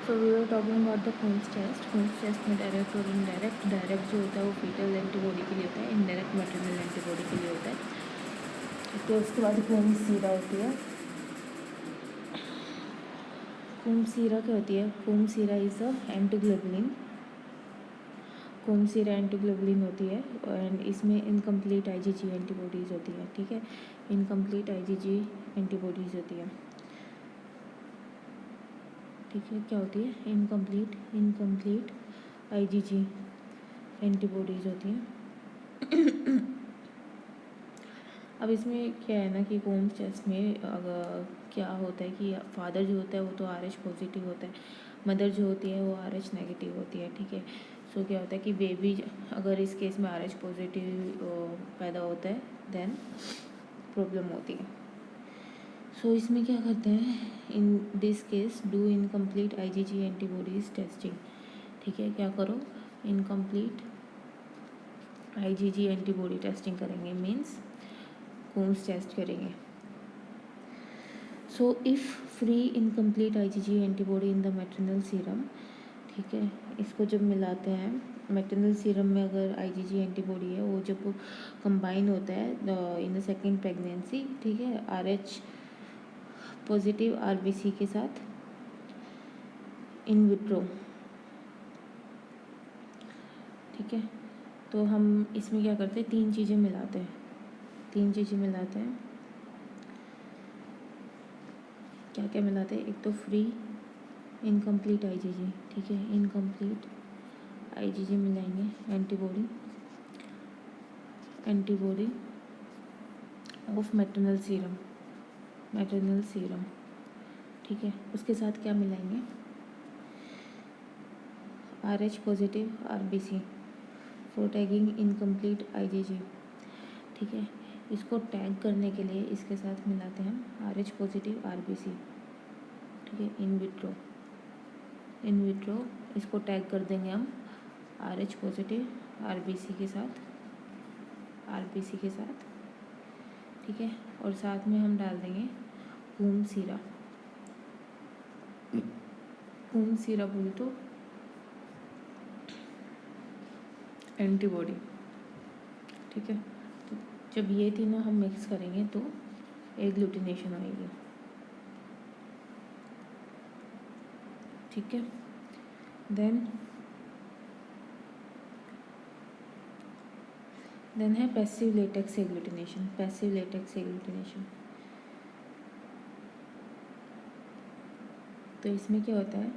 So we were talking about the Coombs test. Coombs test में direct और indirect. Direct जो होता है वो फीटल एंटीबॉडी के लिए होता है, इनडायरेक्ट मैटरनल एंटीबॉडी के लिए होता है। तो उसके बाद खून सीरा होती है। खून सीरा क्या होती है? खून सीरा इज़ अ एंटीग्लोबुलिन। खून सीरा एंटीग्लोबुलिन होती है एंड इसमें इनकम्प्लीट आईजीजी एंटीबॉडीज़ होती है। ठीक है, इनकम्प्लीट आईजीजी एंटीबॉडीज़ होती है। ठीक है, क्या होती है? इनकम्प्लीट आईजीजी एंटीबॉडीज़ होती हैं। अब इसमें क्या है ना कि कोम्स टेस्ट में अगर क्या होता है कि फादर जो होता है वो तो RH पॉजिटिव होता है, मदर जो होती है वो RH नेगेटिव होती है। ठीक है, सो क्या होता है कि बेबी अगर इस केस में RH पॉजिटिव पैदा होता है देन प्रॉब्लम होती है। सो इसमें क्या करते हैं? In this case do incomplete IgG antibodies testing. ठीक है, क्या करो? इनकम्प्लीट आईजीजी एंटीबॉडी टेस्टिंग करेंगे, मीन्स कोम्स टेस्ट करेंगे। So if free incomplete IgG antibody in the maternal serum. ठीक है, इसको जब मिलाते हैं मैटरनल सीरम में, अगर आईजीजी एंटीबॉडी है वो जब कंबाइन होता है इन द सेकेंड प्रेगनेंसी, ठीक है, RH पॉजिटिव RBC के साथ इन विट्रो। ठीक है, तो हम इसमें क्या करते हैं? तीन चीज़ें मिलाते हैं। क्या क्या मिलाते हैं? एक तो फ्री इनकम्प्लीट आईजीजी। ठीक है, इनकम्प्लीट आईजीजी मिलाएंगे, एंटीबॉडी ऑफ मैटरनल सीरम। ठीक है, उसके साथ क्या मिलाएंगे? RH positive RBC for tagging incomplete IgG. ठीक है, इसको टैग करने के लिए इसके साथ मिलाते हैं हम RH पॉजिटिव RBC। ठीक है, इन विट्रो इसको टैग कर देंगे हम RH पॉजिटिव RBC के साथ। ठीक है, और साथ में हम डाल देंगे खून सीरा बोले तो एंटीबॉडी। ठीक है, तो जब ये तीनों हम मिक्स करेंगे तो एग्लूटिनेशन होएगी। ठीक है, देन है पैसिव लेटेक्स एग्लूटिनेशन। तो इसमें क्या होता है?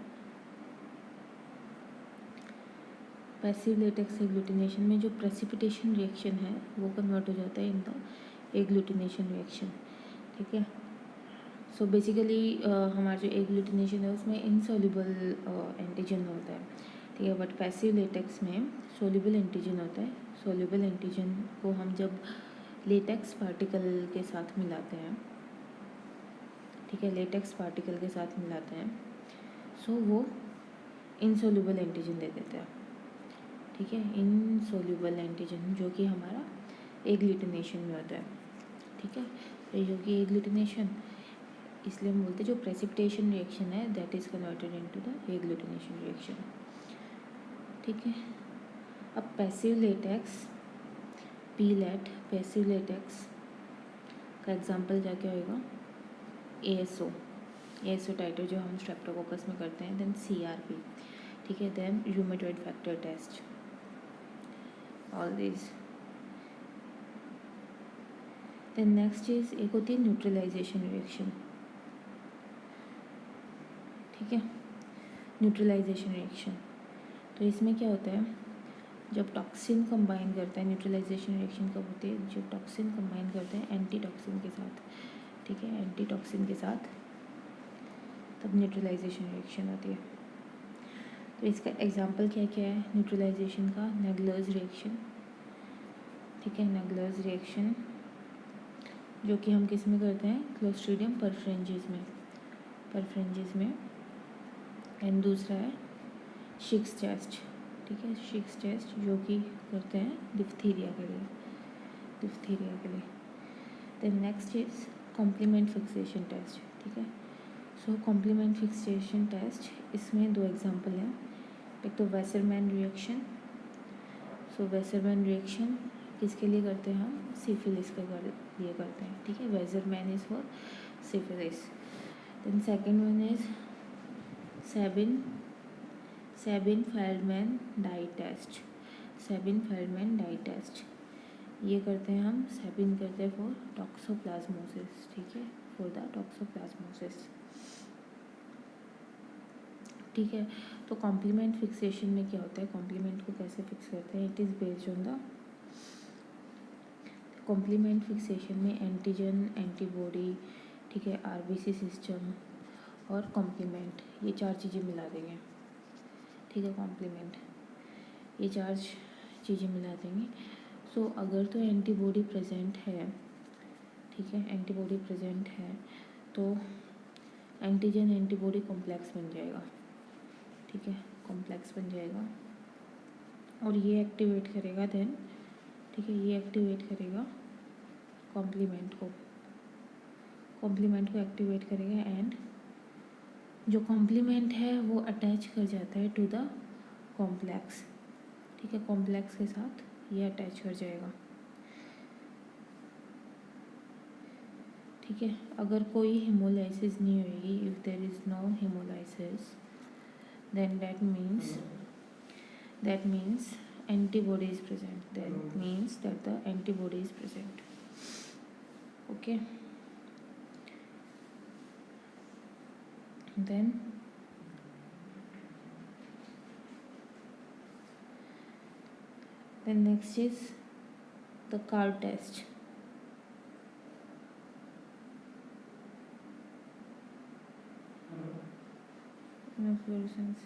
पैसिव लेटेक्स एग्लूटिनेशन में जो प्रेसिपिटेशन रिएक्शन है वो कन्वर्ट हो जाता है इन द एग्लूटिनेशन रिएक्शन। ठीक है, सो बेसिकली हमारा जो एग्लूटिनेशन है उसमें इनसॉल्युबल एंटीजन होता है। ठीक है, बट पैसिव लेटेक्स में सोल्यूबल एंटीजन होता है। सोल्यूबल एंटीजन को हम जब लेटेक्स पार्टिकल के साथ मिलाते हैं, ठीक है, सो वो इनसॉल्युबल एंटीजन दे देते हैं। ठीक है, इनसॉल्युबल एंटीजन जो कि हमारा एग्लूटिनेशन में होता है। ठीक है, तो जो कि एग्लूटिनेशन इसलिए हम बोलते हैं जो प्रेसिपिटेशन रिएक्शन है that is converted into the agglutination reaction. ठीक है, अब पैसिव लेटेक्स का एग्जांपल क्या क्या होगा? ASO टाइटर जो हम स्ट्रेप्टोकोकस में करते हैं, देन CRP। ठीक है, then rheumatoid factor test, all this. Then next चीज़ एक होती है न्यूट्रलाइजेशन रिएक्शन। ठीक है, न्यूट्रलाइजेशन रिएक्शन, तो इसमें क्या होता है? जब टॉक्सिन कंबाइन करता है, न्यूट्रलाइजेशन रिएक्शन कब होती है? जब टॉक्सिन कंबाइन करते हैं एंटी टॉक्सिन के साथ। ठीक है, एंटी टॉक्सिन के साथ तब न्यूट्रलाइजेशन रिएक्शन होती है। तो इसका एग्जांपल क्या क्या है न्यूट्रलाइजेशन का? नेगलर्स रिएक्शन। ठीक है, नेगलर्स रिएक्शन जो कि हम किस में करते हैं? क्लोस्ट्रीडियम परफ्रेंजिस में। एंड दूसरा है शिक्स टेस्ट। ठीक है, शिक्स टेस्ट जो कि करते हैं डिप्थीरिया के लिए। Then next is complement fixation test. ठीक है, सो कॉम्प्लीमेंट फिक्सेशन टेस्ट, इसमें दो एग्जांपल हैं। एक तो वेसरमैन रिएक्शन। सो वेसरमैन रिएक्शन किसके लिए करते हैं हम? सिफिलिस के लिए करते हैं, ठीक है। Wassermann is for syphilis. Then second one is Sabin Feldman dye test. Sabin Feldman dye test ये करते हैं हम, सेबिन करते हैं फॉर टॉक्सोप्लाज्मोसिस, ठीक है, फॉर द टॉक्सोप्लाज्मोसिस, ठीक है। तो कॉम्प्लीमेंट फिक्सेशन में क्या होता है, कॉम्प्लीमेंट को कैसे फिक्स करते हैं? It is based on the complement fixation में एंटीजन, एंटीबॉडी, ठीक है, आरबीसी सिस्टम और कॉम्प्लीमेंट, ये चार चीज़ें मिला देंगे, ठीक है। कॉम्प्लीमेंट ये चार चीज़ें मिला देंगे। सो अगर तो एंटीबॉडी प्रेजेंट है, ठीक है, एंटीबॉडी प्रेजेंट है तो एंटीजन एंटीबॉडी कॉम्प्लेक्स बन जाएगा, ठीक है, कॉम्प्लेक्स बन जाएगा और ये एक्टिवेट करेगा देन, ठीक है, ये एक्टिवेट करेगा कॉम्प्लीमेंट को एक्टिवेट करेगा एंड जो कॉम्प्लीमेंट है वो अटैच कर जाता है टू द कॉम्प्लेक्स, ठीक है, कॉम्प्लेक्स के साथ ये अटैच कर जाएगा, ठीक है। अगर कोई हेमोलाइसिस नहीं होगी, if there is no haemolysis then that means antibody is present, that means that the antibody is present, okay. Then next is the CAR test. Fluorescence.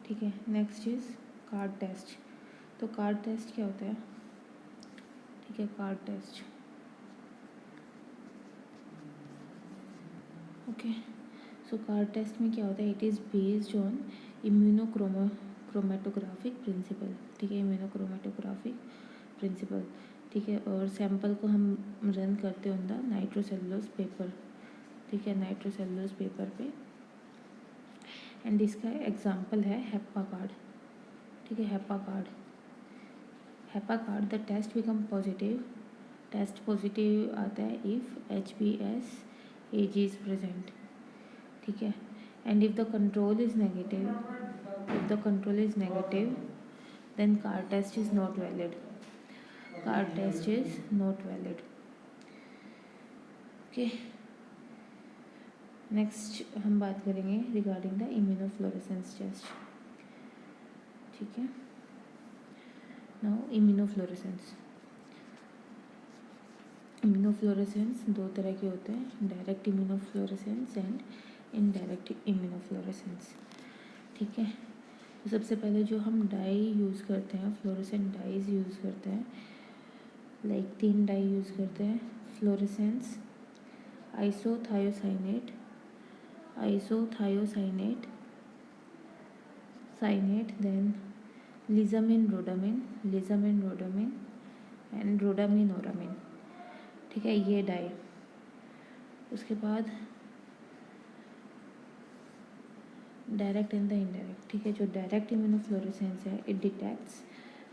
ठीक है, नेक्स्ट इज कार्ड टेस्ट। तो card test क्या होता है, ठीक है, card test, okay. So card test में क्या होता है, it is based on immunochromatographic principle, ठीक है, इम्यूनोक्रोमेटोग्राफिक प्रिंसिपल, ठीक है। और सैंपल को हम रन करते हैं ऑन द नाइट्रोसेलुलोज पेपर, ठीक है, नाइट्रोसेलुलोज पेपर पे एंड इसका एग्जांपल है हेप्पा कार्ड, ठीक है, Hepa card the test become positive, test positive आता है if HbS Ag is present, ठीक है, and if the control is negative then card test is not valid, okay. Next हम बात करेंगे रिगार्डिंग द इम्यूनोफ्लोरेसेंस टेस्ट, ठीक है। Now immunofluorescence दो तरह के होते हैं, direct immunofluorescence and indirect immunofluorescence, ठीक है। तो सबसे पहले जो हम डाई यूज़ करते हैं, फ्लोरेसेंट डाइज यूज़ करते हैं, लाइक 3 डाई यूज़ करते हैं, फ्लोरेसेंस, आइसोथायोसाइनेट, देन लिजामिन रोडामिन एंड रोडामिन, ठीक है, ये डाई। उसके बाद डायरेक्ट एंड द इनडायरेक्ट, ठीक है। जो डायरेक्ट इम्यूनोफ्लोरेसेंस है it detects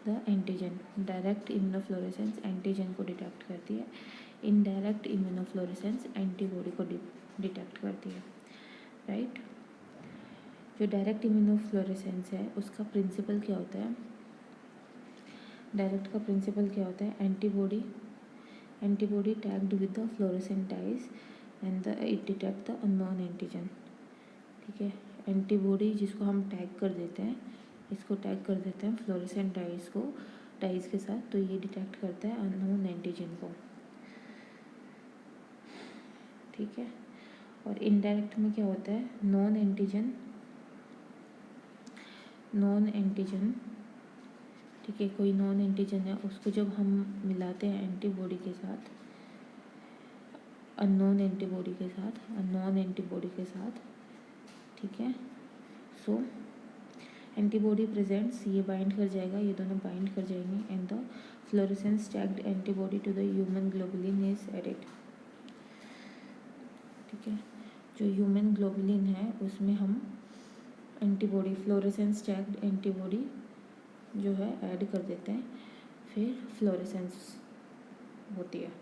the antigen, direct immunofluorescence antigen को डिटेक्ट करती है, इनडायरेक्ट इम्यूनोफ्लोरेसेंस एंटीबॉडी को डिटेक्ट करती है, राइट। जो डायरेक्ट इम्यूनोफ्लोरेसेंस है उसका प्रिंसिपल क्या होता है, डायरेक्ट का प्रिंसिपल क्या होता है, antibody tagged with the fluorescent dyes and it detect the unknown antigen, ठीक है। एंटीबॉडी जिसको हम टैग कर देते हैं, इसको टैग कर देते हैं फ्लोरेसेंट डाइज के साथ, तो ये डिटेक्ट करता है अननोन एंटीजन को, ठीक है। और इनडायरेक्ट में क्या होता है, नॉन एंटीजन, ठीक है, कोई नॉन एंटीजन है उसको जब हम मिलाते हैं एंटीबॉडी के साथ, अननोन एंटीबॉडी के साथ, ठीक है। सो एंटीबॉडी प्रेजेंट्स, ये बाइंड कर जाएगा, ये दोनों बाइंड कर जाएंगे and the fluorescence tagged antibody to the human globulin is added. ठीक है, जो ह्यूमन ग्लोबुलिन है उसमें हम एंटीबॉडी, फ्लोरेसेंस टैग्ड एंटीबॉडी जो है ऐड कर देते हैं, फिर फ्लोरेसेंस होती है।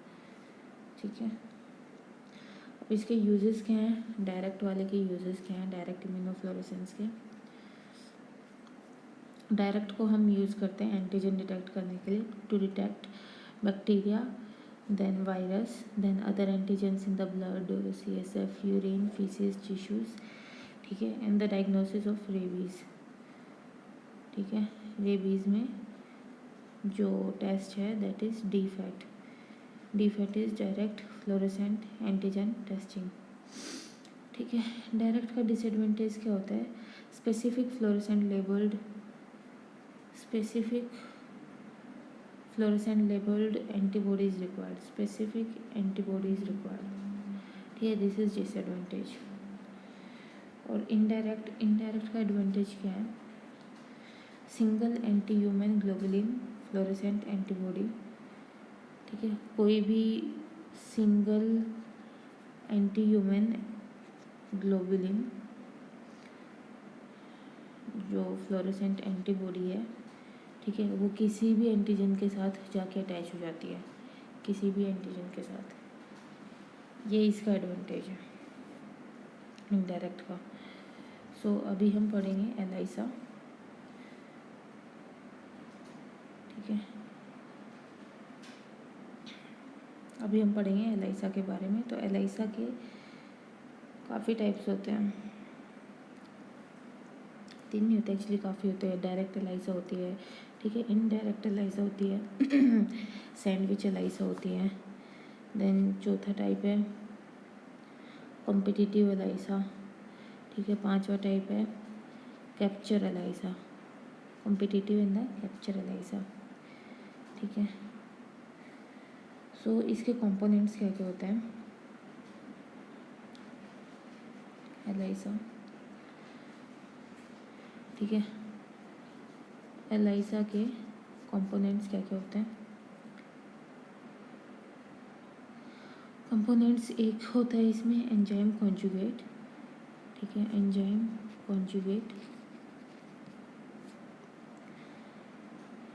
ठीक है, अब इसके यूजेस क्या हैं, डायरेक्ट वाले के यूजेस क्या हैं, डायरेक्ट इम्यूनोफ्लोरेसेंस के। डायरेक्ट को हम यूज़ करते हैं एंटीजन डिटेक्ट करने के लिए, to detect bacteria, then virus, then other antigens in the blood, CSF, urine, faeces, tissues. ठीक है, in the diagnosis of rabies. ठीक है, रेबीज़ में जो टेस्ट है that is DFAT. DFAT is direct fluorescent antigen testing. ठीक है, direct का डिसएडवांटेज क्या होता है, specific fluorescent labelled antibody is required, specific antibody is required. ठीक है, दिस इज डिसएडवांटेज। और इनडायरेक्ट का एडवांटेज क्या है, single anti human globulin fluorescent antibody. ठीक है, कोई भी सिंगल एंटी ह्यूमन ग्लोबुलिन जो फ्लोरेसेंट एंटीबॉडी है, ठीक है, वो किसी भी एंटीजन के साथ जाके अटैच हो जाती है, किसी भी एंटीजन के साथ। ये इसका एडवांटेज है इनडायरेक्ट का। सो अभी हम पढ़ेंगे एलाइसा। ठीक है, अभी हम पढ़ेंगे एलाइसा के बारे में। तो एलाइसा के काफ़ी टाइप्स होते हैं, 3 नहीं होते एक्चुअली, काफ़ी होते हैं। डायरेक्ट एलाइसा होती है, ठीक है, इनडायरेक्ट एलाइसा होती है, सैंडविच एलाइसा होती है। देन चौथा टाइप है कॉम्पिटिटिव एलाइसा। ठीक है, 5वां टाइप है capture ELISA, competitive in the capture ELISA. ठीक है, सो इसके कंपोनेंट्स क्या क्या होते हैं एलाइसा। ठीक है, एलाइसा के कंपोनेंट्स क्या क्या होते हैं। कंपोनेंट्स एक होता है इसमें एंजाइम कॉन्जुगेट। ठीक है, एंजाइम कॉन्जुगेट,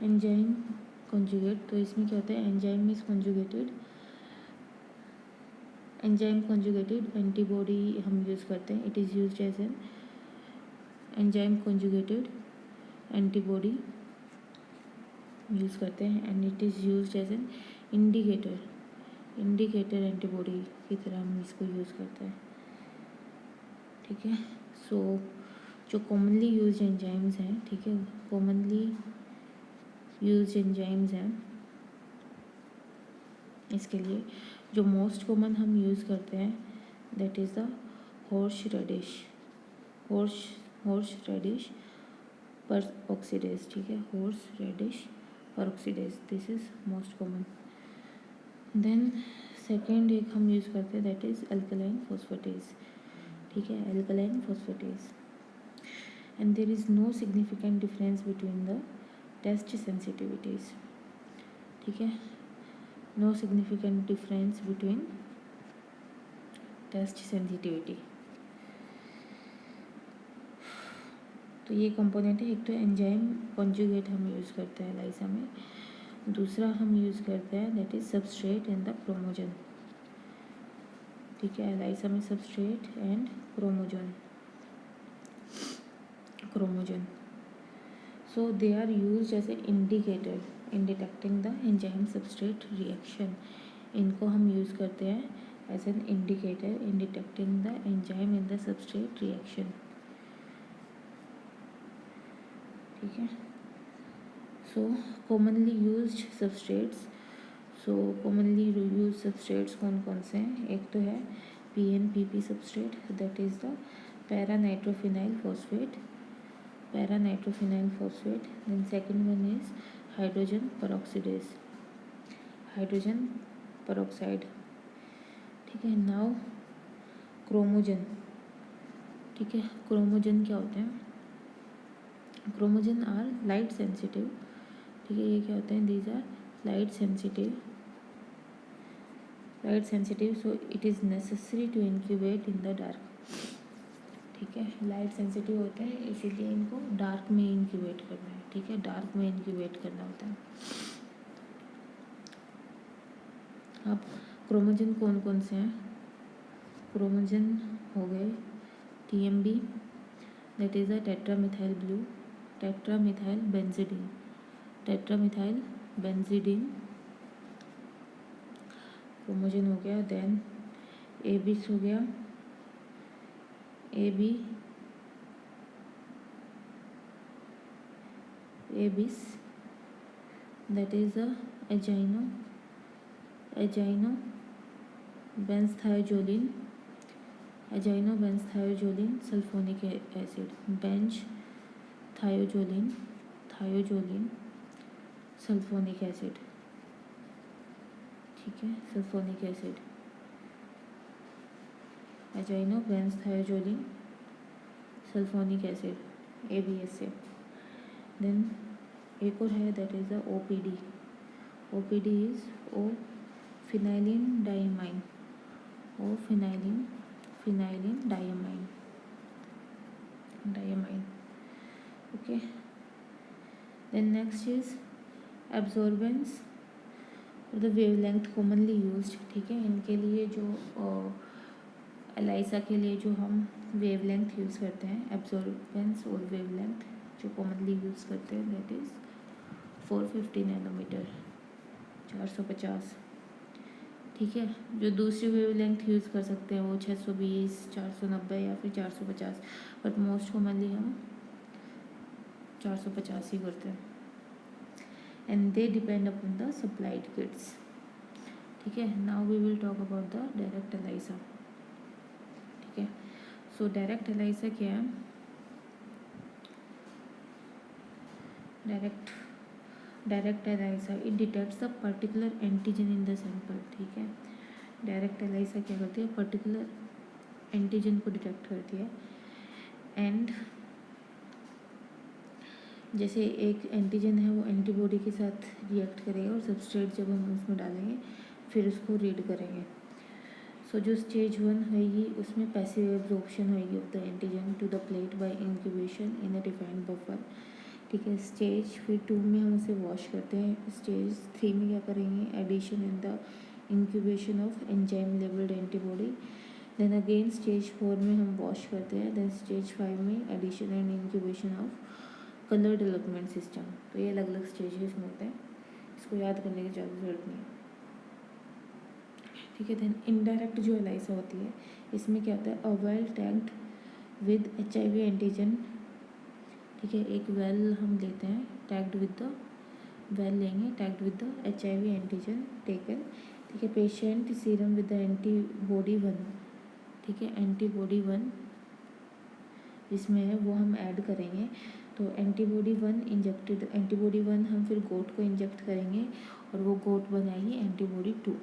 एंजाइम कॉन्जुगेट। तो इसमें क्या होता है, enzyme is conjugated, enzyme conjugated antibody हम यूज़ करते हैं। It is used as an enzyme conjugated antibody use करते हैं, and it is used as an indicator antibody की तरह हम इसको यूज़ करते हैं। ठीक है, सो जो कॉमनली यूज्ड एंजाइम्स हैं, ठीक है, कॉमनली यूज्ड एंजाइम्स हैं इसके लिए, जो मोस्ट कॉमन हम यूज़ करते हैं that is the horseradish peroxidase. ठीक है, horseradish peroxidase, this is most common. Then second एक हम यूज़ करते हैं दैट इज़ अल्कलाइन फॉस्फेटेज। ठीक है, alkaline phosphatase, and there is no significant difference between the test sensitivities. ठीक है, no significant difference between test sensitivity. तो ये कंपोनेंट है, एक तो एंजाइम कॉन्जुगेट हम यूज़ करते हैं एलाइसा में, दूसरा हम यूज़ करते हैं that is substrate and the chromogen. ठीक है, एलाइसा में substrate and chromogen, so they are used as a indicator in detecting the enzyme substrate reaction. इनको हम यूज़ करते हैं as an indicator in detecting the enzyme in the substrate reaction. ठीक है, so commonly used substrates, so commonly use substrates कौन कौन से हैं, एक तो है PNPP substrate that is the para nitrophenyl phosphate, then second one is hydrogen peroxide. ठीक है, नाउ क्रोमोजन। ठीक है, क्रोमोजन क्या होते हैं, क्रोमोजन आर लाइट सेंसिटिव। ठीक है, ये क्या होते हैं, these are light sensitive so it is necessary to incubate in the dark. ठीक है, लाइट सेंसिटिव होते हैं इसीलिए इनको डार्क में इंक्यूबेट करना है। ठीक है, डार्क में इंक्यूबेट करना होता है। अब क्रोमोजन कौन कौन से हैं? क्रोमोजन हो गए TMB, that is a tetramethyl blue, tetramethyl benzidine chromogen हो गया। देन एबिस हो गया, ABTS that is a azino benzthiazoline sulphonic acid, thiazoline sulphonic acid. ठीक है, sulphonic acid, azino benzthiazoline sulphonic acid, ABS से। देन एक और है that is the OPD is O phenylene diamine. Okay, then next is absorbance और the wavelength commonly used. ठीक है, इनके लिए जो एलाइसा के लिए जो हम वेवलेंथ यूज़ करते हैं, एब्जॉर्बेंस और वेवलेंथ जो कॉमनली यूज़ करते हैं दैट इज़ 450 नैनोमीटर, 450। ठीक है, जो दूसरी वेवलेंथ यूज़ कर सकते हैं वो 620, 490 या फिर 450, बट मोस्ट कॉमनली हम 450 ही करते हैं। And they depend upon the supplied kits. ठीक है, now we will talk about the direct ELISA. ठीक है, सो डायरेक्ट एलाइसा क्या है? Direct ELISA it detects the particular antigen in the sample. ठीक है, डायरेक्ट एलाइसा क्या करती है? पर्टिकुलर एंटीजन को डिटेक्ट करती है। एंड जैसे एक एंटीजन है वो एंटीबॉडी के साथ रिएक्ट करेगा और सबस्ट्रेट जब हम उसमें डालेंगे फिर उसको रीड करेंगे। सो जो स्टेज 1 होएगी उसमें पैसिव एब्जॉर्प्शन होएगी of the antigen to the plate by incubation in a defined buffer. ठीक है, स्टेज फिर 2 में हम उसे वॉश करते हैं। स्टेज 3 में क्या करेंगे? Addition in the incubation of enzyme labelled antibody. Then again stage 4 में हम वॉश करते हैं। देन स्टेज 5 में addition and incubation of colour development system. तो ये अलग अलग स्टेजेस में होते हैं, इसको याद करने की ज़्यादा ज़रूरत नहीं है। ठीक है, देन इनडायरेक्ट जो एलाइसा होती है इसमें क्या होता है? A well tagged with HIV antigen. ठीक है, एक वेल हम लेते हैं, टैग्ड विद द वेल लेंगे, tagged with the HIV antigen taken. ठीक है, patient serum with the antibody 1। ठीक है, एंटीबॉडी 1 जिसमें है वो हम ऐड करेंगे। तो एंटीबॉडी 1 हम फिर गोट को इंजेक्ट करेंगे और वो गोट बनाएगी एंटीबॉडी 2।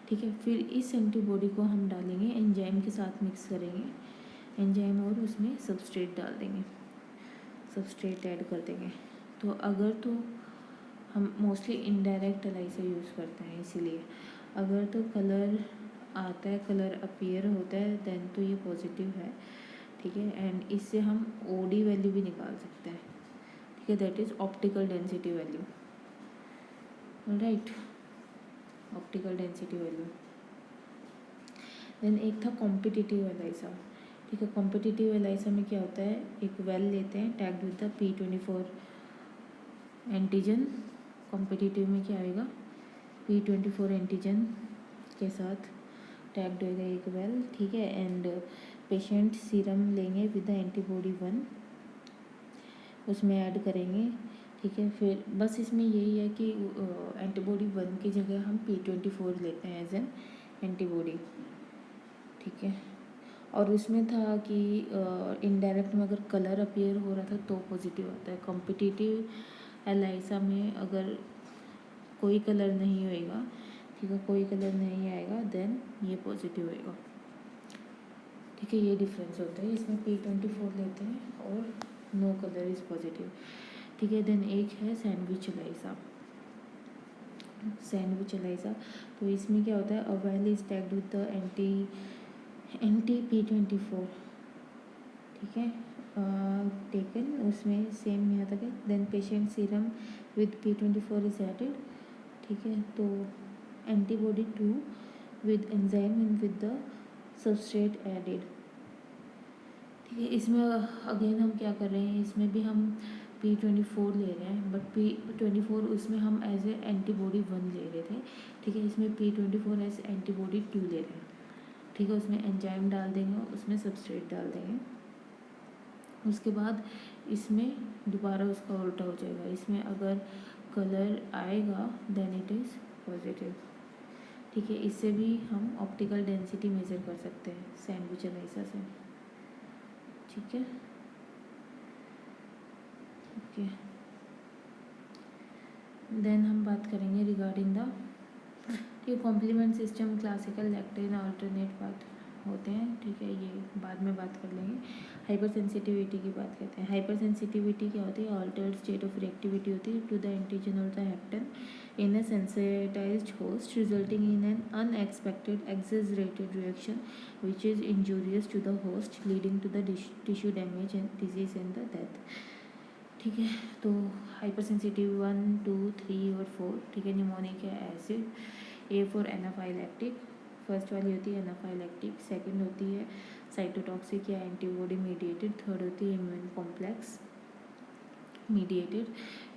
ठीक है, फिर इस एंटीबॉडी को हम डालेंगे एंजाइम के साथ मिक्स करेंगे एंजाइम और उसमें सबस्ट्रेट डाल देंगे, सबस्ट्रेट ऐड कर देंगे। तो अगर तो हम मोस्टली इनडायरेक्ट एलाइसा यूज़ करते हैं, इसीलिए अगर तो कलर आता है, कलर अपीयर होता है देन तो ये पॉजिटिव है। ठीक है, एंड इससे हम OD वैल्यू भी निकाल सकते हैं। ठीक है, that is optical density value. Right, optical density value. Then एक था कॉम्पिटिटिव एलाइसा। ठीक है, कॉम्पिटिटिव एलाइसा में क्या होता है? एक वेल लेते हैं tagged with the P24 antigen. Competitive में क्या आएगा? P24 एंटीजन के साथ टैग्ड होएगा एक वेल। ठीक है, एंड पेशेंट सीरम लेंगे विद द एंटीबॉडी 1, उसमें ऐड करेंगे। ठीक है, फिर बस इसमें यही है कि एंटीबॉडी 1 की जगह हम P24 लेते हैं एज एन एंटीबॉडी। ठीक है, और उसमें था कि इनडायरेक्ट में अगर कलर अपीयर हो रहा था तो पॉजिटिव आता है। कॉम्पिटिटिव एलाइसा में अगर कोई कलर नहीं होएगा, ठीक है, कोई कलर नहीं आएगा देन ये पॉजिटिव होएगा। ठीक है, ये डिफरेंस होता है। इसमें P24 लेते हैं और नो कलर इज़ पॉजिटिव। ठीक है। देन एक है सैंडविच एलाइजा। तो इसमें क्या होता है, a well is tagged with the anti P24, ठीक है, टेकन, उसमें सेम यहाँ तक है। Then patient serum with P24 is added, ठीक है। तो antibody 2 with enzyme and with the substrate added, ठीक है। इसमें अगेन हम क्या कर रहे हैं, इसमें भी हम P24 ले रहे हैं, बट P24 उसमें हम एज ए एंटीबॉडी 1 ले रहे थे, ठीक है। इसमें P24 एज एंटीबॉडी 2 ले रहे हैं, ठीक है। उसमें एंजाइम डाल देंगे, उसमें सबस्ट्रेट डाल देंगे। उसके बाद इसमें दोबारा उसका उल्टा हो जाएगा। इसमें अगर कलर आएगा देन इट इज़ पॉजिटिव, ठीक है। इससे भी हम ऑप्टिकल डेंसिटी मेज़र कर सकते हैं सैंडविच एलाइजा से, ठीक है, ओके। देन हम बात करेंगे रिगार्डिंग द, ठीक है, complement system, classical, lectin, alternate path होते हैं, ठीक है, ये बाद में बात कर लेंगे। हाइपर सेंसिटिविटी की बात करते हैं। हाइपर सेंसिटिविटी क्या होती है, ऑल्टर्ड स्टेट ऑफ रिएक्टिविटी होती है टू द एंटीजन और the hapten in a sensitized host, resulting in an unexpected exaggerated reaction which is injurious to the host, leading to the tissue damage and disease and the death, ठीक है। तो hyper sensitive 1, 2, 3 और 4, ठीक है। Mnemonic है acid, A for anaphylactic, first वाली होती है एनाफाइलैक्टिक, सेकंड होती है साइटोटॉक्सिक या एंटीबॉडी मीडिएटेड, थर्ड होती है immune complex mediated,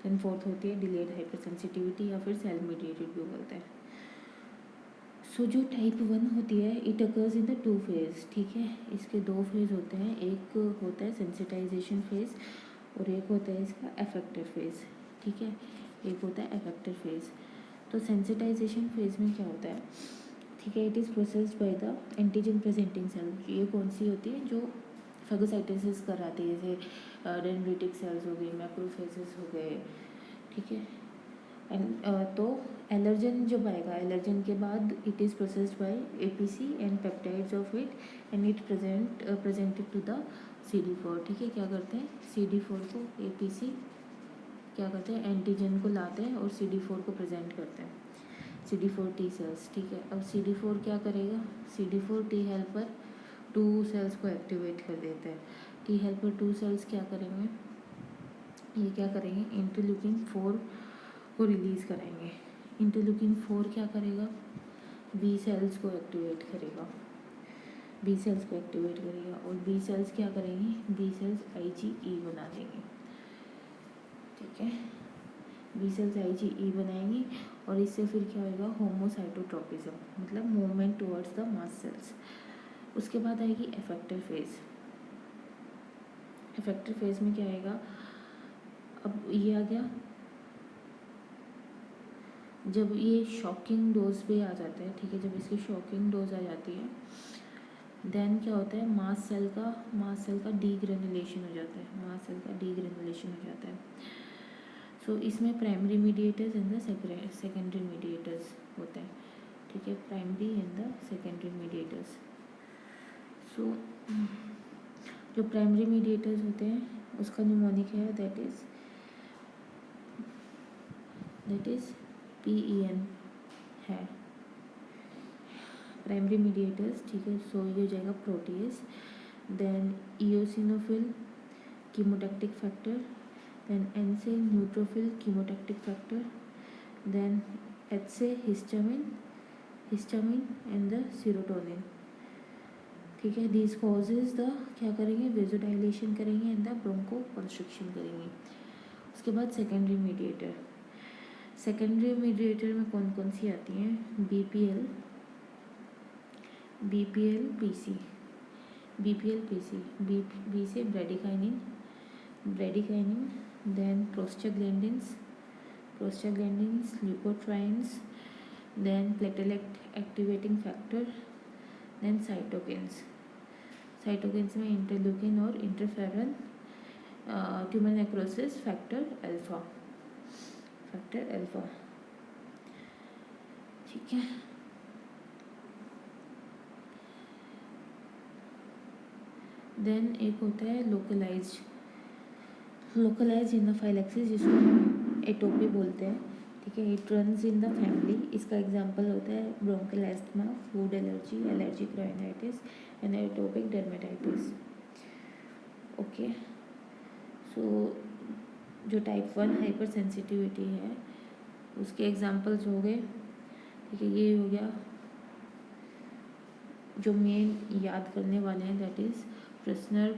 then fourth होती है डिलेड हाइपर सेंसिटिविटी या फिर सेल मीडिएटेड भी बोलते हैं। सो जो टाइप 1 होती है it occurs in the 2 phase, ठीक है। इसके 2 फेज होते हैं, एक होता है सेंसिटाइजेशन फेज और एक होता है इसका एफेक्टर फेज, ठीक है, एक होता है एफेक्टर फेज। तो सेंसिटाइजेशन फेज में क्या होता है, ठीक है, it is processed by the antigen presenting cell. ये कौन सी होती है, जो फेगोसाइटोसिस कराती है, जैसे डेंड्रिटिक सेल्स हो गई, मैक्रोफेजेस हो गए, ठीक है। एंड तो एलर्जन जब आएगा, एलर्जन के बाद it is processed by APC and peptides of it and it presented to the CD4, ठीक है। क्या करते हैं, CD4 को APC क्या करते हैं, एंटीजन को लाते हैं और CD4 को प्रेजेंट करते हैं, CD4 T सेल्स, ठीक है। अब CD4 क्या करेगा, CD4 T हेल्पर 2 सेल्स को एक्टिवेट कर देते हैं। T हेल्पर 2 सेल्स क्या करेंगे, ये क्या करेंगे, इंटरल्यूकिन 4 को रिलीज़ करेंगे। इंटरल्यूकिन 4 क्या करेगा, B सेल्स को एक्टिवेट करेगा, B सेल्स को एक्टिवेट करेगा और B सेल्स क्या करेंगी, B सेल्स IgE बना देंगी, ठीक है। B सेल्स IgE बनाएंगी और इससे फिर क्या होगा, होमोसाइटोट्रोपिज्म, मतलब movement towards the mast cells. उसके बाद आएगी एफेक्टर फेज। एफेक्टर फेज में क्या आएगा, अब ये आ गया, जब ये शॉकिंग डोज पे आ जाता है, ठीक है, जब इसकी शॉकिंग डोज आ जाती है देन क्या होता है, मास्ट सेल का डीग्रेनुलेशन हो जाता है, मास्ट सेल का डीग्रेनुलेशन हो जाता है। सो इसमें primary mediators and the secondary mediators होते हैं, ठीक है, primary and the secondary mediators. So जो प्राइमरी मीडिएटर्स होते हैं उसका निमोनिक है, दैट इज़ PEN है, प्राइमरी मीडिएटर्स, ठीक है। सो ये हो जाएगा protease, then eosinophil chemotactic factor, then N से neutrophil chemotactic factor, then H से हिस्टामिन एंड द सीरोटोनिन, ठीक है। दिस कॉजेज द, क्या करेंगे, वेजोडाइलेशन करेंगे एंड द ब्रोंको कंस्ट्रिक्शन करेंगे। उसके बाद सेकेंडरी मीडिएटर में कौन कौन सी आती हैं, BPL PC, B से bradykinin, then prostaglandins, leukotrienes, then platelet activating factor, then cytokines में इंटरल्यूकिन और interferon, tumour necrosis factor alpha, ठीक है। देन एक होता है लोकलाइज्ड लोकलाइज एनाफाइलेक्सिस जिसको हम एटोपी बोलते हैं, ठीक है, it runs in the family. इसका एग्जांपल होता है bronchial asthma, food allergy, allergic rhinitis and atopic dermatitis. Okay, so जो टाइप 1 हाइपर सेंसिटिविटी है उसके एग्जांपल्स हो गए, ठीक है। ये हो गया जो मेन याद करने वाले हैं, that is Prausnitz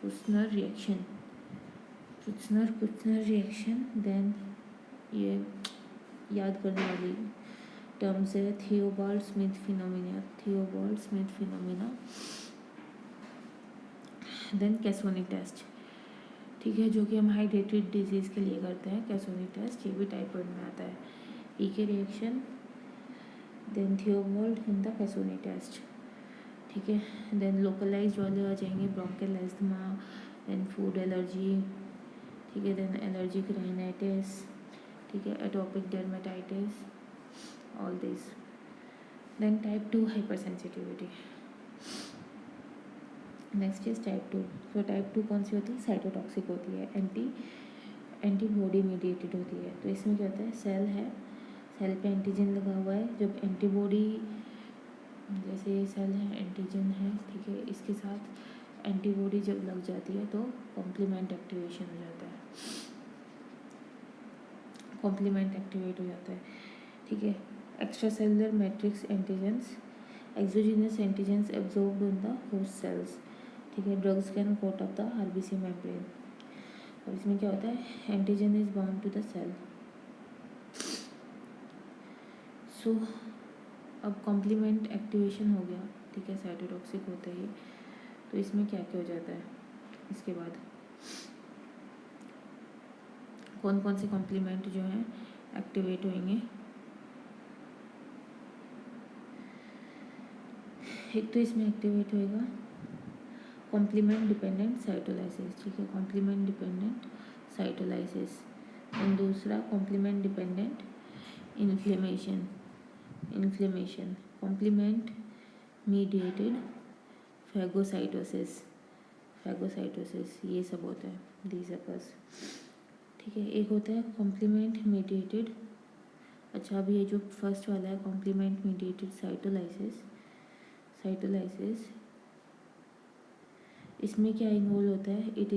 Kustner reaction, Kustner reaction. Then ये याद करने वाली टर्म्स है Theobald Smith phenomena, Theobald Smith phenomena. Then Casoni test, ठीक है, जो कि हम हाइड्रेटेड डिजीज़ के लिए करते हैं। कैसोनी टेस्ट ये भी टाइप 1 में आता है। PK reaction, then Theobald and the Casoni test, ठीक है। देन लोकलाइज्ड वाले आ जाएंगे bronchial asthma, then food allergy, ठीक है, देन एलर्जिक राइनाइटिस, ठीक है, atopic dermatitis, all this. Then type 2 hyper sensitivity. Next is type 2। So type 2 कौन सी होती है? साइटोटॉक्सिक होती है, एंटीबॉडी मीडिएटेड होती है। तो इसमें क्या होता है, सेल है, सेल पे एंटीजन लगा हुआ है। जब एंटीबॉडी, जैसे ये सेल है, एंटीजन है, ठीक है, इसके साथ एंटीबॉडी जब लग जाती है तो कॉम्प्लीमेंट एक्टिवेशन हो जाता है, कॉम्प्लीमेंट एक्टिवेट हो जाता है, ठीक है। Extra cellular matrix antigens, exogenous antigens absorbed on the host cells, ठीक है। Drugs can coat of the RBC membrane. और इसमें क्या होता है, antigen is bound to the cell. So अब कॉम्प्लीमेंट एक्टिवेशन हो गया, ठीक है, साइटोटॉक्सिक होता है ये। तो इसमें क्या क्या हो जाता है, इसके बाद कौन कौन से कॉम्प्लीमेंट जो हैं एक्टिवेट होंगे। एक तो इसमें एक्टिवेट होएगा कॉम्प्लीमेंट डिपेंडेंट साइटोलाइसिस, ठीक है, कॉम्प्लीमेंट डिपेंडेंट साइटोलाइसिस। एंड दूसरा complement dependent inflammation, complement mediated phagocytosis, ये सब होता है, दीज अकर्स, ठीक है। एक होता है कॉम्प्लीमेंट मीडिएटेड, अच्छा अभी ये जो फर्स्ट वाला है कॉम्प्लीमेंट मीडिएटेड साइटोलाइसिस, इसमें क्या इन्वॉल्व होता है, it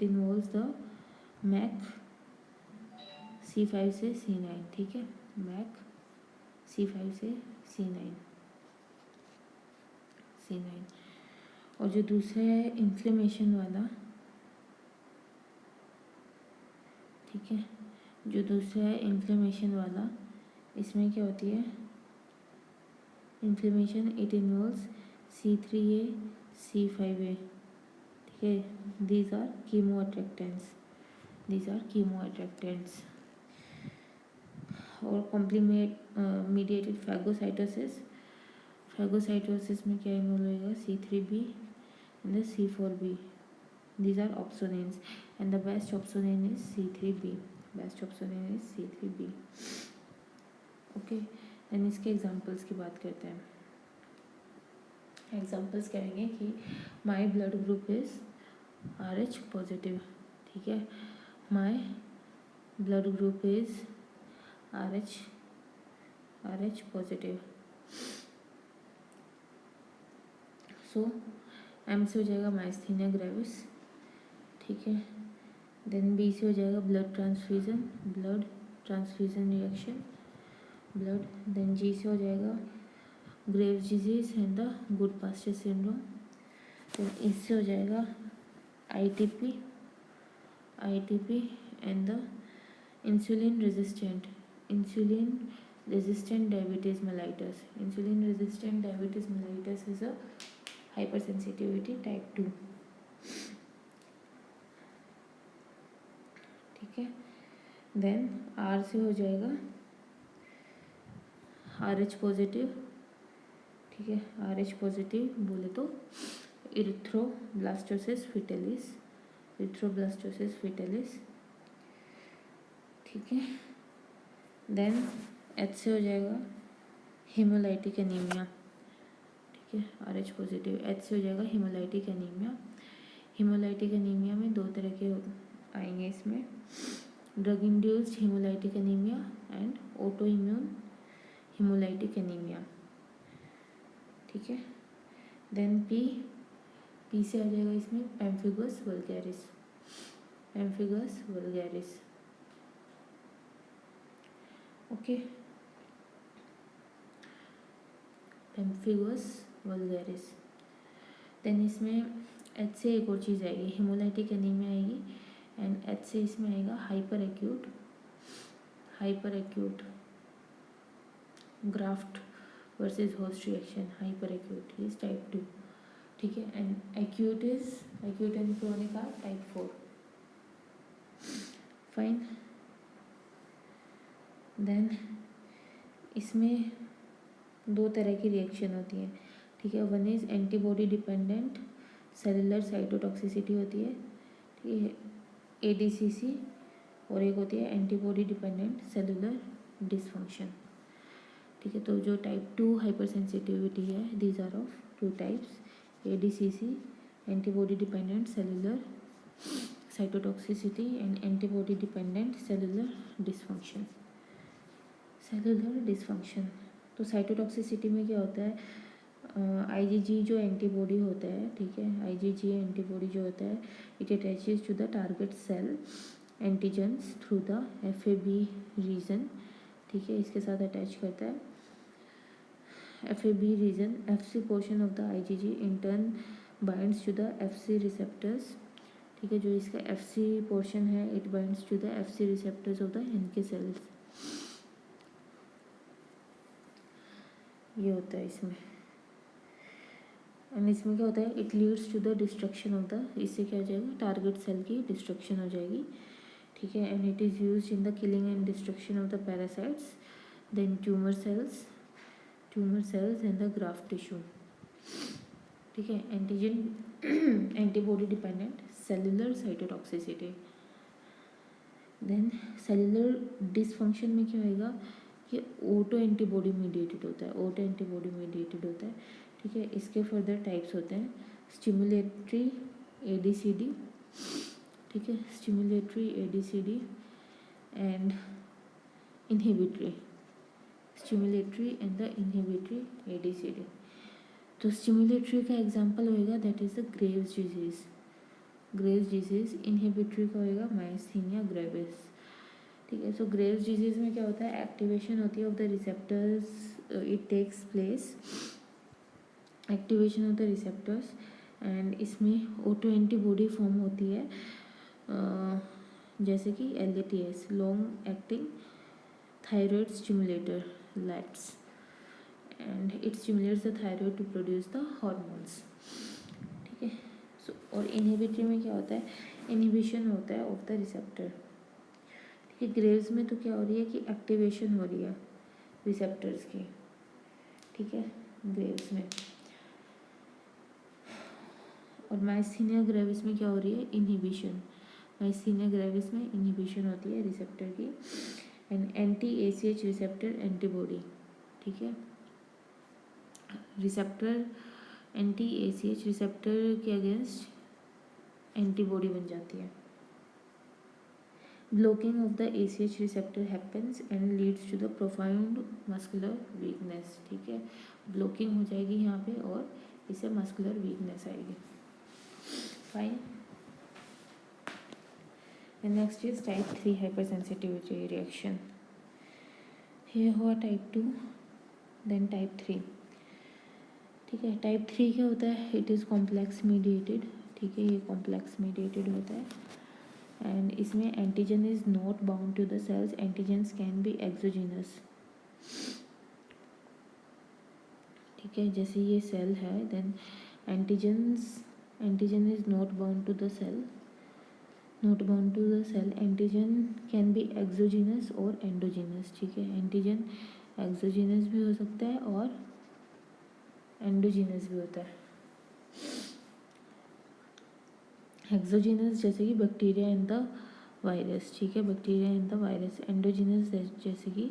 involves the Mac C5 से C9, ठीक है, मैक C5 से C9, और जो दूसरा है इन्फ्लेमेशन वाला, ठीक है, जो दूसरा है इन्फ्लेमेशन वाला, इसमें क्या होती है inflammation, it involves C3A C5A, ठीक है। These are chemo attractants. और कॉम्प्लीमेंट मीडिएटेड फैगोसाइटोसिस में क्या इन्वॉल्व होएगा, C3B and C4B, these are opsonins and the best opsonin is C3B, okay. Then इसके एग्जांपल्स की बात करते हैं। एग्जांपल्स कहेंगे कि my blood group is RH positive, ठीक है, my blood group is RH positive. So M से हो जाएगा माइस्थीनिया ग्रेविस, ठीक है। देन B से हो जाएगा blood transfusion reaction, then G से हो जाएगा Graves disease and the Goodpasture syndrome, then इससे हो जाएगा ITP and the insulin resistant diabetes mellitus. Insulin resistant diabetes mellitus is a hypersensitivity type 2, ठीक है। देन R से हो जाएगा RH पॉजिटिव, ठीक है, RH पॉजिटिव बोले तो इरिथ्रोब्लास्टोसिस फिटेलिस, ठीक है। देन H से हो जाएगा हीमोलाइटिक एनीमिया, ठीक है, RH पॉजिटिव, H से हो जाएगा हीमोलाइटिक एनीमिया। हीमोलाइटिक एनीमिया में दो तरह के आएंगे इसमें, drug induced haemolytic anaemia and autoimmune haemolytic anaemia, ठीक है। देन पी से आ जाएगा इसमें pemphigus vulgaris, pemphigus vulgaris, okay, pemphigus vulgaris. Then इसमें एच से एक और चीज़ आएगी, हीमोलाइटिक एनीमिया आएगी, एंड एच से इसमें आएगा hyper acute graft versus host reaction, hyper acute is type 2, ठीक है। And acute and chronic are type 4, fine. Then इसमें दो तरह की रिएक्शन होती है, ठीक है। One is antibody dependent cellular cytotoxicity होती है, ठीक है, ADCC, और एक होती है एंटीबॉडी डिपेंडेंट सेलुलर डिसफंक्शन, ठीक है। तो जो टाइप 2 हाइपर सेंसिटिविटी है, these are of 2 types, ADCC antibody dependent cellular cytotoxicity and antibody dependent cellular dysfunction, तो साइटोटॉक्सिसिटी में क्या होता है, IgG जो एंटीबॉडी होता है, ठीक है, IgG एंटीबॉडी जो होता है, it attaches to the target cell antigens through the FAB region, ठीक है, इसके साथ अटैच करता है। FAB region, FC portion of the IgG in turn binds to the FC receptors, ठीक है, जो इसका FC पोर्शन है, it binds to the FC receptors of the NK cells, ये होता है इसमें। एंड इसमें क्या होता है, it leads to the destruction of the, इससे क्या हो जाएगा, टारगेट सेल की डिस्ट्रक्शन हो जाएगी, ठीक है। And it is used in the killing and destruction of the parasites, then tumour cells and the graft tissue, ठीक है। Antibody dependent cellular cytotoxicity. Then cellular dysfunction में क्या होएगा, ये ऑटो एंटीबॉडी मीडिएटेड होता है, ठीक है। इसके फर्दर टाइप्स होते हैं, स्टिमुलेटरी ADCD, ठीक है, stimulatory ADCD and inhibitory, and the inhibitory ADCD। तो स्टिमुलेटरी का एग्जांपल होएगा, that is the Graves disease, inhibitory का होएगा मायस्थीनिया ग्रेविस, ठीक है। सो ग्रेव्स डिजीज में क्या होता है, एक्टिवेशन होती है of the receptors, it takes place, activation of the receptors, and इसमें ऑटो एंटीबॉडी फॉर्म होती है, जैसे कि LATS, long acting thyroid stimulator, LATS, and it stimulates the thyroid to produce the hormones, ठीक है। सो और इनहिबिटरी में क्या होता है, इनहिबिशन होता है ऑफ द रिसेप्टर, ठीक है। ग्रेव्स में तो क्या हो रही है कि एक्टिवेशन हो रही है रिसेप्टर्स की, ठीक है, ग्रेव्स में। और मायस्थीनिया ग्रेविस में क्या हो रही है, इनहिबिशन, मायस्थीनिया ग्रेविस में इनहिबिशन होती है रिसेप्टर की, एंड anti-ACH रिसेप्टर एंटीबॉडी, ठीक है, रिसेप्टर anti-ACH रिसेप्टर के अगेंस्ट एंटीबॉडी बन जाती है। Blocking of the ACH receptor happens and leads to the profound muscular weakness, ठीक है, ब्लॉकिंग हो जाएगी यहाँ पे और इससे मस्कुलर वीकनेस आएगी, fine. And next is type 3 hyper sensitivity reaction, ये हुआ टाइप 2, देन टाइप 3, ठीक है। टाइप 3 क्या होता है, इट इज़ कॉम्प्लेक्स मीडिएटेड, ठीक है, ये कॉम्प्लेक्स मीडिएटेड होता है, एंड इसमें antigen is not bound to the cells, antigens can be exogenous, ठीक है, जैसे ये सेल है, then antigen is not bound to the cell, antigen can be exogenous और एंडोजीनस, ठीक है, एंटीजन एक्सोजीनस भी हो सकता है और एंडोजीनस भी होता है। एक्सोजीनस जैसे कि बैक्टीरिया एंड द वायरस, ठीक है, bacteria and the virus, endogenous जैसे कि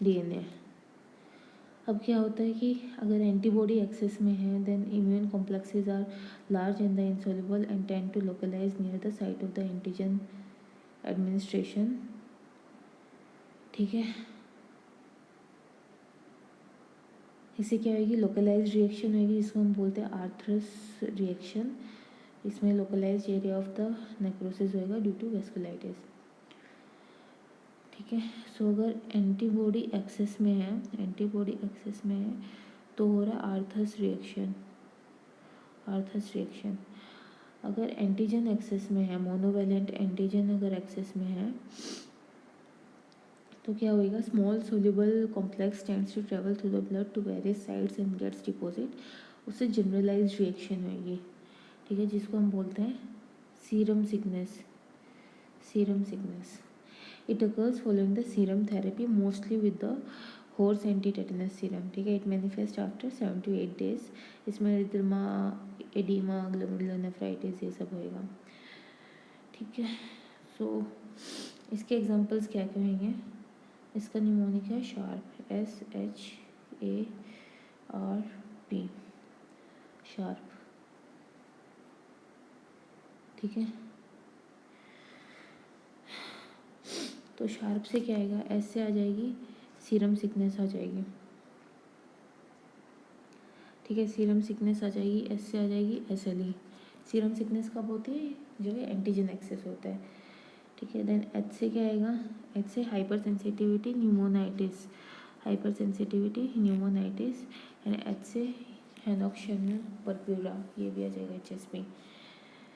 DNA, अब क्या होता है कि अगर एंटीबॉडी एक्सेस में है then immune complexes are large in the insoluble and tend to localize near the site of the antigen administration. ठीक है, इससे क्या होगी, लोकलाइज रिएक्शन होगी, इसको हम बोलते हैं आर्थरस रिएक्शन। इसमें localise area of the necrosis होएगा ड्यू टू वेस्कुलाइटिस। ठीक है, सो अगर एंटीबॉडी एक्सेस में है, एंटीबॉडी एक्सेस में है तो हो रहा है आर्थरस रिएक्शन, आर्थरस रिएक्शन। अगर एंटीजन एक्सेस में है, मोनोवेलेंट एंटीजन अगर एक्सेस में है तो क्या होएगा, small soluble complex tends to travel through the blood to various sites and gets deposit, उससे जनरलाइज रिएक्शन होएगी। ठीक है, जिसको हम बोलते हैं serum sickness, serum sickness. It occurs following the serum therapy mostly with the horse anti tetanus serum. ठीक है, it manifest after 7 to 8 days। इसमें एडिमा, एडिमा, ग्लोमेरुलोनेफ्राइटिस ये सब होएगा। ठीक है, सो इसके एग्जांपल्स क्या क्या होंगे, इसका निमोनिक है शार्प, SHARP, शार्प। ठीक है, तो शार्प से क्या आएगा, एस से आ जाएगी सीरम सिकनेस आ जाएगी। ठीक है, सीरम सिकनेस आ जाएगी, एस से आ जाएगी SLE। सीरम सिकनेस कब होती है, जो है एंटीजन एक्सेस होता है। ठीक है, देन एच से क्या आएगा, एच से hyper sensitivity pneumonitis, hyper sensitivity pneumonitis. And H से हेनोक्सियनल परप्यूरा, ये भी आ जाएगा HSP।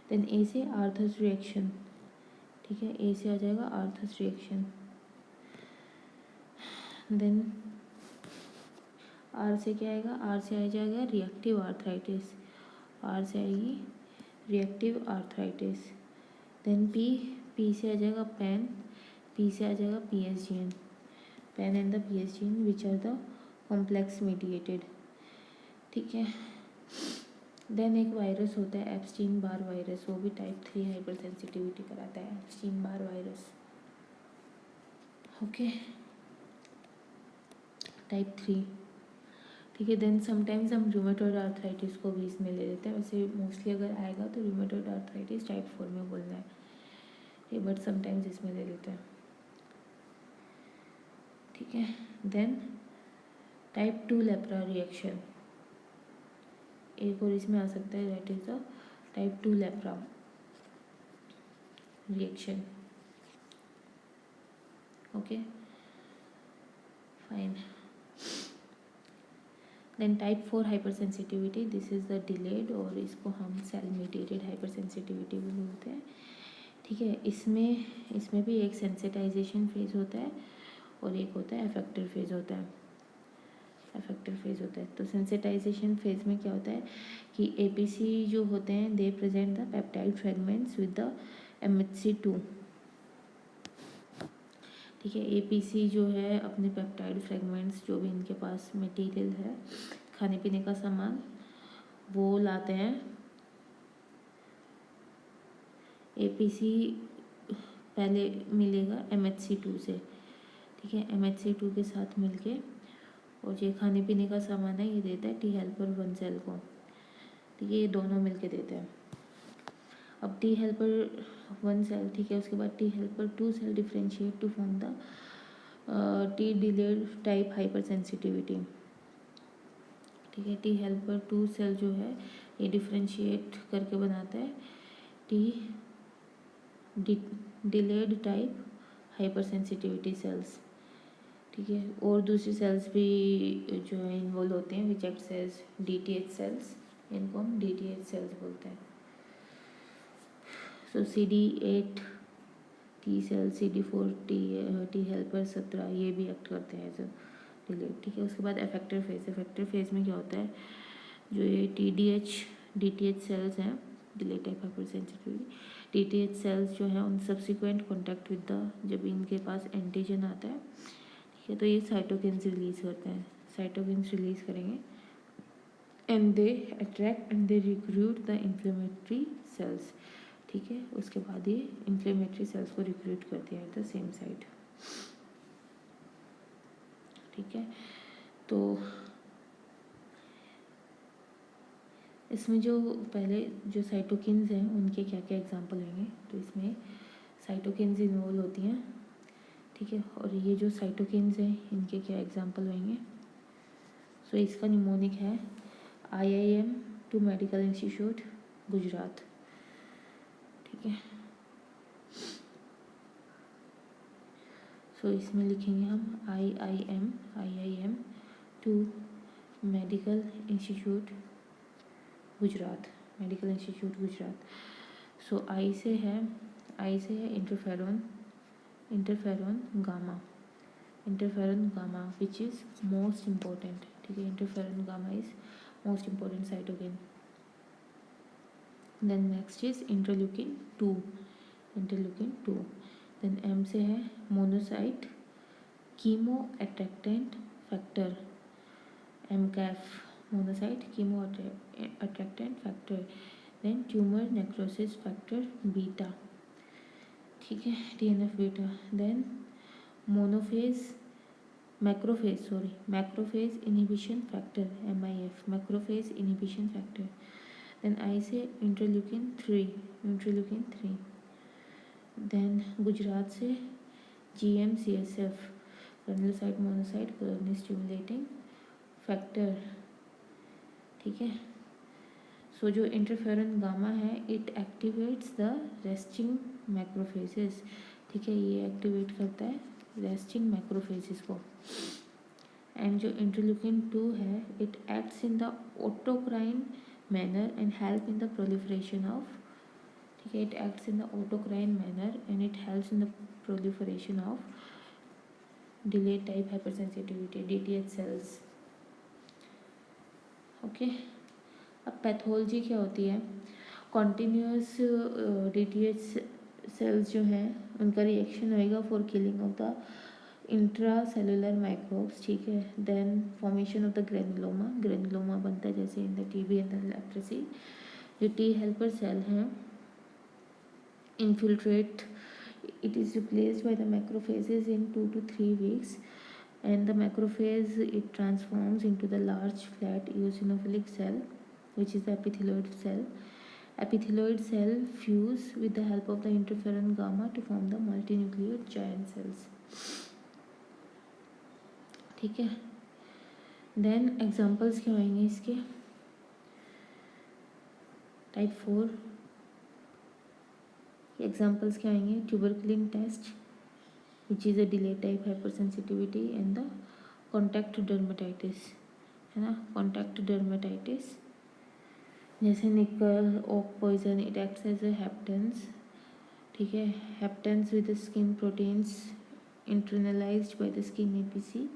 देन ए से आर्थस रिएक्शन। ठीक है, ए से आ जाएगा आर्थस रिएक्शन। देन आर से क्या आएगा, आर से आ जाएगा रिएक्टिव आर्थराइटिस, आर से आएगी reactive arthritis. Then P, P से आ जाएगा पेन, पी से आ जाएगा PSGN, pain and the PSGN which are the complex mediated. ठीक है, देन एक वायरस होता है एप्स्टीन बार वायरस, वो भी टाइप 3 हाइपर सेंसिटिविटी कराता है, Epstein Barr virus. Okay, type 3। ठीक है, देन समटाइम्स हम रूमेटॉइड आर्थराइटिस को भी इसमें ले लेते हैं। वैसे मोस्टली अगर आएगा तो रूमेटॉइड आर्थराइटिस टाइप 4 में बोलना है, ठीक, बट समटाइम्स इसमें ले लेते हैं। ठीक है, देन टाइप 2 लेप्रा रिएक्शन, एक और इसमें आ सकता है, that is the type 2 lepra reaction. Okay, fine. Then type 4 hyper sensitivity, this is the delayed, और इसको हम सेल मीडिएटेड हाइपर सेंसिटिविटी भी बोलते हैं। ठीक है, इसमें भी एक सेंसिटाइजेशन फेज होता है और एक होता है अफेक्टर फेज होता है, अफेक्टर फेज होता है। तो सेंसिटाइजेशन फेज में क्या होता है कि APC जो होते हैं दे present the peptide fragments with the MHC2। ठीक है, APC जो है अपने पेप्टाइड फ्रेगमेंट्स, जो भी इनके पास मटेरियल है खाने पीने का सामान, वो लाते हैं। APC पहले मिलेगा MHC2 से। ठीक है, MHC2 के साथ मिलके, और ये खाने पीने का सामान है ये देता है T हेल्पर 1 सेल को। ठीक है, ये दोनों मिलके देते हैं। अब T हेल्पर 1 सेल, ठीक है, उसके बाद T helper 2 cell differentiate to form the T delayed type hyper sensitivity. ठीक है, T हेल्पर 2 सेल जो है ये डिफ्रेंशिएट करके बनाता है T delayed type hyper sensitivity cells. ठीक है, और दूसरी सेल्स भी जो है इन्वॉल्व होते हैं which acts as DTH cells, इनको हम DTH सेल्स बोलते हैं। So CD8 T cell, CD4 T helper 17 ये भी एक्ट करते हैं एज अ डिलेड। ठीक है, उसके बाद अफेक्टर फेज, अफेक्टर फेज में क्या होता है, जो ये DTH सेल्स हैं, delayed type hyper sensitivity, DTH cells जो है उन सब्सिक्वेंट कॉन्टैक्ट विद द, जब इनके पास एंटीजन आता है, ठीक है, तो ये साइटोकिन्स रिलीज करते हैं, साइटोकिन्स रिलीज करेंगे and they attract and they recruit the inflammatory cells. ठीक है, उसके बाद ये इन्फ्लेमेटरी सेल्स को रिक्रूट करती है एट द सेम साइट। ठीक है, तो इसमें जो पहले जो साइटोकिन्स हैं उनके क्या क्या एग्जांपल होंगे, तो इसमें साइटोकिन्स इन्वॉल्व होती हैं, ठीक है। और ये जो साइटोकिन्स हैं इनके क्या एग्जांपल होंगे, सो इसका निमोनिक है IIM to medical institute Gujarat, ठीक है। सो इसमें लिखेंगे हम IIM to medical institute Gujarat, medical institute Gujarat. So I से है interferon gamma which is most important, ठीक है। Interferon gamma is most important cytokine. Then next is interleukin 2। Then M से है monocyte chemo attractant factor, MCAF, monocyte chemo attractant factor. Then tumour necrosis factor beta, ठीक है, TNF beta. Then macrophage inhibition factor MIF, macrophage inhibition factor. Then I से interleukin 3। Then Gujarat से GM-CSF, granulocyte monocyte colony stimulating factor, ठीक है। So जो interferon gamma है it activates the resting macrophages, ठीक है, ये एक्टिवेट करता है रेस्टिंग मैक्रोफेजेस को। एंड जो इंटरल्यूकिन 2 है it acts in the autocrine manner and help in the proliferation of, ठीक है, it acts in the autocrine manner and it helps in the proliferation of delayed type hypersensitivity DTH cells, okay. अब pathology क्या होती है, continuous DTH cells जो हैं उनका reaction होएगा for killing of the intra cellular microbes, ठीक है। Then formation of the granuloma बनता है जैसे in the TB and the leprosy. जो T हेल्पर सेल हैं infiltrate, it is replaced by the macrophages in 2 to 3 weeks, and the macrophage it transforms into the large flat eosinophilic cell which is the epithelioid cell fuse with the help of the interferon gamma to form the multinucleate giant cells, ठीक है। Then examples क्या आएंगे इसके, type 4 examples क्या आएंगे, tuberculin test which is a delayed type hypersensitivity and the contact dermatitis, है ना, contact dermatitis जैसे nickel oak poison it acts as a haptens, ठीक है, haptens with skin proteins internalized by the skin APC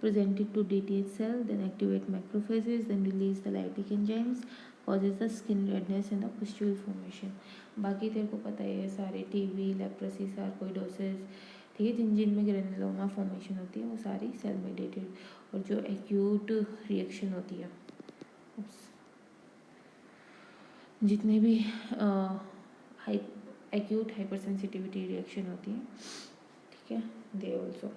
presented to DTH cell, then activate macrophages, then release the lytic enzymes, causes the skin redness and the pustule formation। बाकी तेरे को पता है सारे TB, leprosy, sarcoidosis, ठीक है, जिन में granuloma formation होती है वो सारी सेल मेडिएटेड, और जो एक्यूट रिएक्शन होती है जितने भी एक्यूट हाइपरसेंसिटिविटी रिएक्शन होती है, ठीक है, दे ऑल्सो